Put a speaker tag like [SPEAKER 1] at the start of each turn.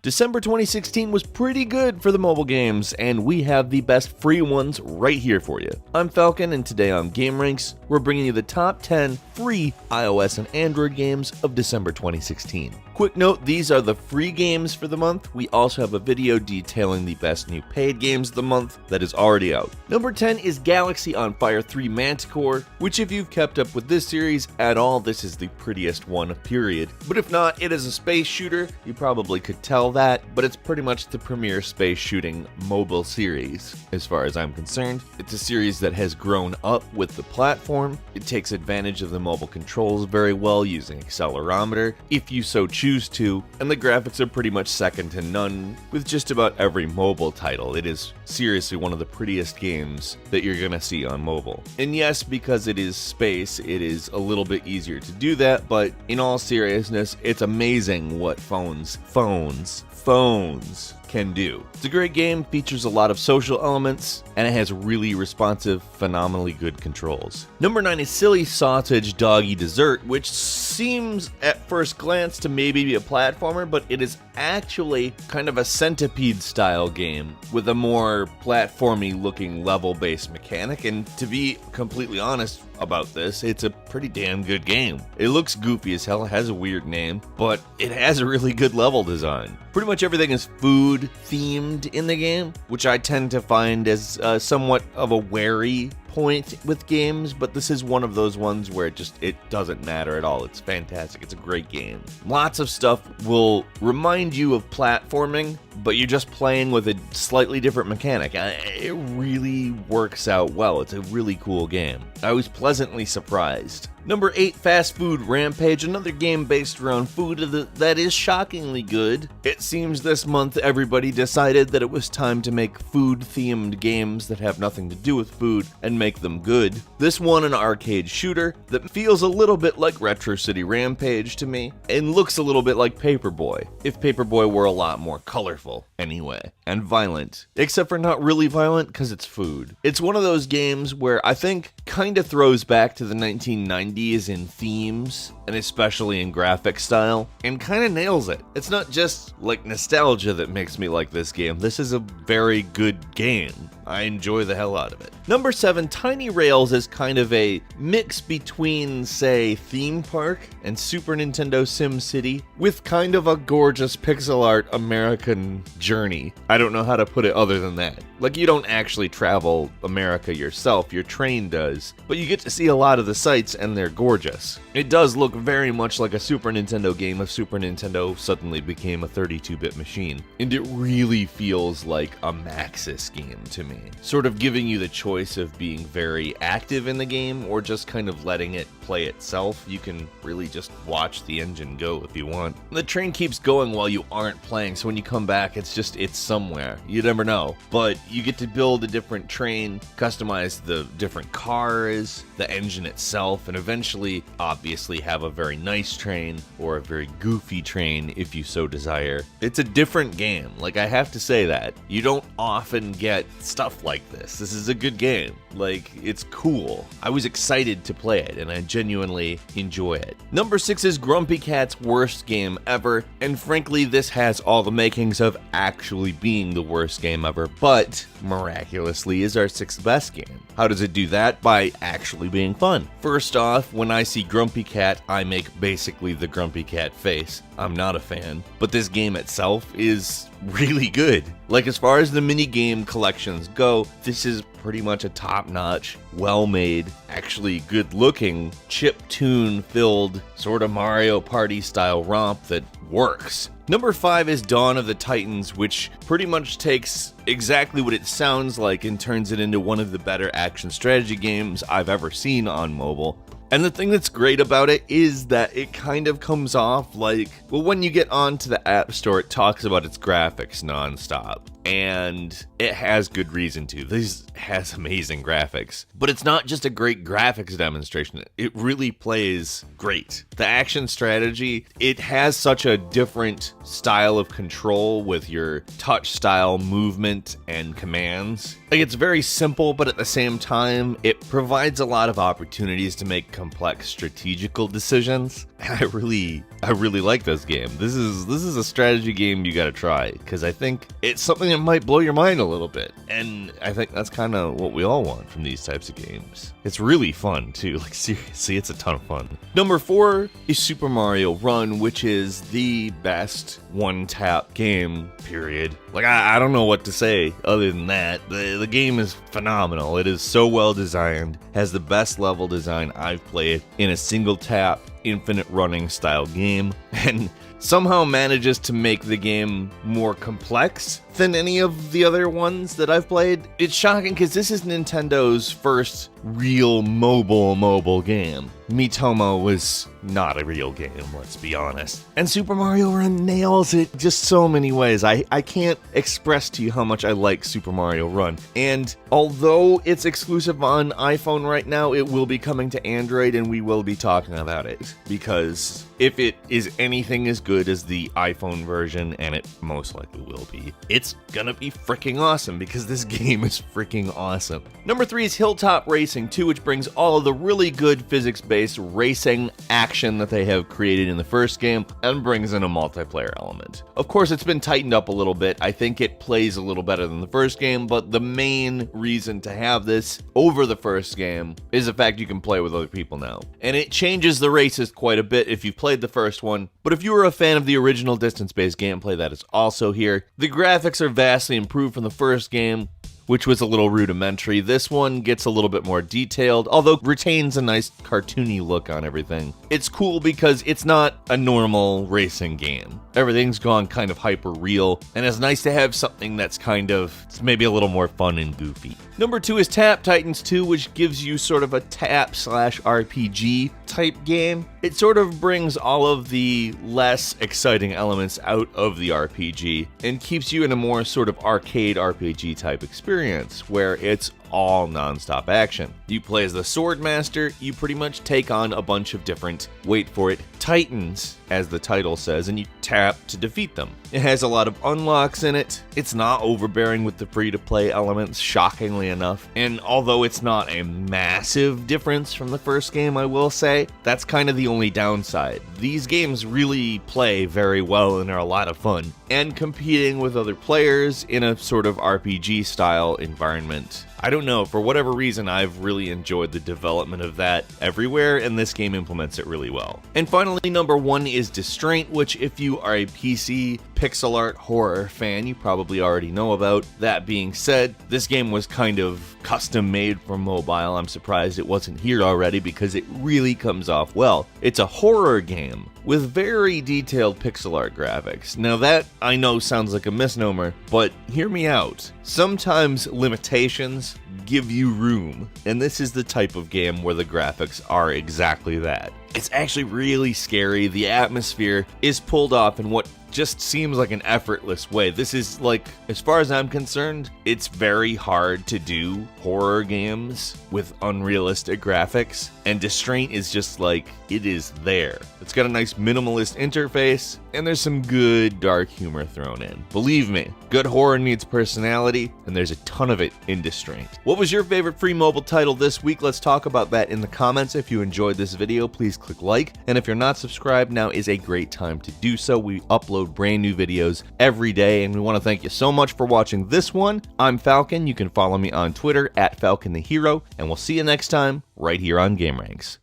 [SPEAKER 1] December 2016 was pretty good for the mobile games, and we have the best free ones right here for you. I'm Falcon, and today on gameranx, we're bringing you the top 10 free iOS and Android games of December 2016. Quick note, these are the free games for the month. We also have a video detailing the best new paid games of the month that is already out. Number 10 is Galaxy on Fire 3 Manticore, which if you've kept up with this series at all, this is the prettiest one, period. But if not, it is a space shooter. You probably could tell that, but it's pretty much the premier space shooting mobile series, as far as I'm concerned. It's a series that has grown up with the platform. It takes advantage of the mobile controls very well using accelerometer, if you so choose to, and the graphics are pretty much second to none with just about every mobile title. It is seriously one of the prettiest games that you're gonna see on mobile. And yes, because it is space, it is a little bit easier to do that, but in all seriousness, it's amazing what phones can do. It's a great game, features a lot of social elements, and it has really responsive, phenomenally good controls. Number 9 is Silly Sausage Doggy Dessert, which seems at first glance to maybe be a platformer, but it is actually kind of a centipede style game with a more platformy looking level-based mechanic, and to be completely honest about this, it's a pretty damn good game. It looks goofy as hell, has a weird name, but it has a really good level design. Pretty much everything is food themed in the game, which I tend to find as somewhat of a wary point with games, but this is one of those ones where it doesn't matter at all. It's fantastic. It's a great game. Lots of stuff will remind you of platforming, but you're just playing with a slightly different mechanic. It really works out well. It's a really cool game. I was pleasantly surprised. Number 8, Fast Food Rampage, another game based around food that is shockingly good. It seems this month everybody decided that it was time to make food-themed games that have nothing to do with food and make them good. This one an arcade shooter that feels a little bit like Retro City Rampage to me, and looks a little bit like Paperboy, if Paperboy were a lot more colorful anyway, and violent, except for not really violent because it's food. It's one of those games where I think kind of throws back to the 1990s in themes, and especially in graphic style, and kind of nails it. It's not just like nostalgia that makes me like this game. This is a very good game. I enjoy the hell out of it. Number 7, Tiny Rails is kind of a mix between, say, Theme Park and Super Nintendo Sim City, with kind of a gorgeous pixel art American journey. I don't know how to put it other than that. Like, you don't actually travel America yourself, your train does, but you get to see a lot of the sights and they're gorgeous. It does look very much like a Super Nintendo game if Super Nintendo suddenly became a 32-bit machine, and it really feels like a Maxis game to me. Sort of giving you the choice of being very active in the game or just kind of letting it play itself. You can really just watch the engine go if you want. The train keeps going while you aren't playing, so when you come back, it's somewhere. You never know. But you get to build a different train, customize the different cars, the engine itself, and eventually, obviously, have a very nice train or a very goofy train if you so desire. It's a different game. Like, I have to say that. You don't often get stuff like this. This is a good game. Like, it's cool. I was excited to play it, and I genuinely enjoy it. Number 6 is Grumpy Cat's worst game ever, and frankly, this has all the makings of actually being the worst game ever, but miraculously is our 6th best game. How does it do that? By actually being fun. First off, when I see Grumpy Cat, I make basically the Grumpy Cat face. I'm not a fan, but this game itself is really good. Like, as far as the minigame collections go, this is pretty much a top-notch, well-made, actually good-looking, chip-tune-filled sort of Mario Party-style romp that works. Number 5 is Dawn of the Titans, which pretty much takes exactly what it sounds like and turns it into one of the better action strategy games I've ever seen on mobile. And the thing that's great about it is that it kind of comes off like, well, when you get onto the App Store, it talks about its graphics nonstop. and it has good reason to. This has amazing graphics, but it's not just a great graphics demonstration. It really plays great. The action strategy, it has such a different style of control with your touch style movement and commands. Like, it's very simple, but at the same time, it provides a lot of opportunities to make complex strategical decisions. And I really like this game. This is a strategy game you gotta try, because I think it's something that might blow your mind a little bit. And I think that's kind of what we all want from these types of games. It's really fun too, like seriously, it's a ton of fun. Number 4 is Super Mario Run, which is the best one-tap game, period. Like, I don't know what to say other than that. The game is phenomenal. It is so well designed, has the best level design I've played in a single tap, infinite running style game, and somehow manages to make the game more complex than any of the other ones that I've played. It's shocking because this is Nintendo's first real mobile game. Miitomo was not a real game, let's be honest. And Super Mario Run nails it just so many ways. I can't express to you how much I like Super Mario Run. And although it's exclusive on iPhone right now, it will be coming to Android, and we will be talking about it. Because if it is anything as good as the iPhone version, and it most likely will be, it's gonna be freaking awesome, because this game is freaking awesome. Number 3 is Hilltop Racing 2, which brings all of the really good physics-based racing action that they have created in the first game and brings in a multiplayer element. Of course, it's been tightened up a little bit. I think it plays a little better than the first game, but the main reason to have this over the first game is the fact you can play with other people now. And it changes the races quite a bit if you've played the first one, but if you were a fan of the original distance-based gameplay, that is also here. The graphics are vastly improved from the first game, which was a little rudimentary. This one gets a little bit more detailed, although retains a nice cartoony look on everything. It's cool because it's not a normal racing game. Everything's gone kind of hyper real, and it's nice to have something that's kind of maybe a little more fun and goofy. Number 2 is Tap Titans 2, which gives you sort of a tap/RPG type game. It sort of brings all of the less exciting elements out of the RPG and keeps you in a more sort of arcade RPG type experience where it's all non-stop action. You play as the Sword Master, you pretty much take on a bunch of different, wait for it, Titans, as the title says, and you tap to defeat them. It has a lot of unlocks in it. It's not overbearing with the free-to-play elements, shockingly enough, and although it's not a massive difference from the first game, I will say, that's kind of the only downside. These games really play very well and are a lot of fun, and competing with other players in a sort of RPG-style environment. I don't know, for whatever reason, I've really enjoyed the development of that everywhere, and this game implements it really well. And finally, number 1 is Distraint, which if you are a PC pixel art horror fan, you probably already know about. That being said, this game was kind of custom made for mobile. I'm surprised it wasn't here already because it really comes off well. It's a horror game with very detailed pixel art graphics. Now that, I know, sounds like a misnomer, but hear me out. Sometimes limitations give you room, and this is the type of game where the graphics are exactly that. It's actually really scary. The atmosphere is pulled off in what just seems like an effortless way. This is like, as far as I'm concerned, it's very hard to do horror games with unrealistic graphics, and Distraint is just like, it is there. It's got a nice minimalist interface, and there's some good dark humor thrown in. Believe me, good horror needs personality, and there's a ton of it in Distraint. What was your favorite free mobile title this week? Let's talk about that in the comments. If you enjoyed this video, please click like, and if you're not subscribed, now is a great time to do so. We upload brand new videos every day, and we want to thank you so much for watching this one. I'm Falcon. You can follow me on Twitter @FalconTheHero, and we'll see you next time right here on gameranx.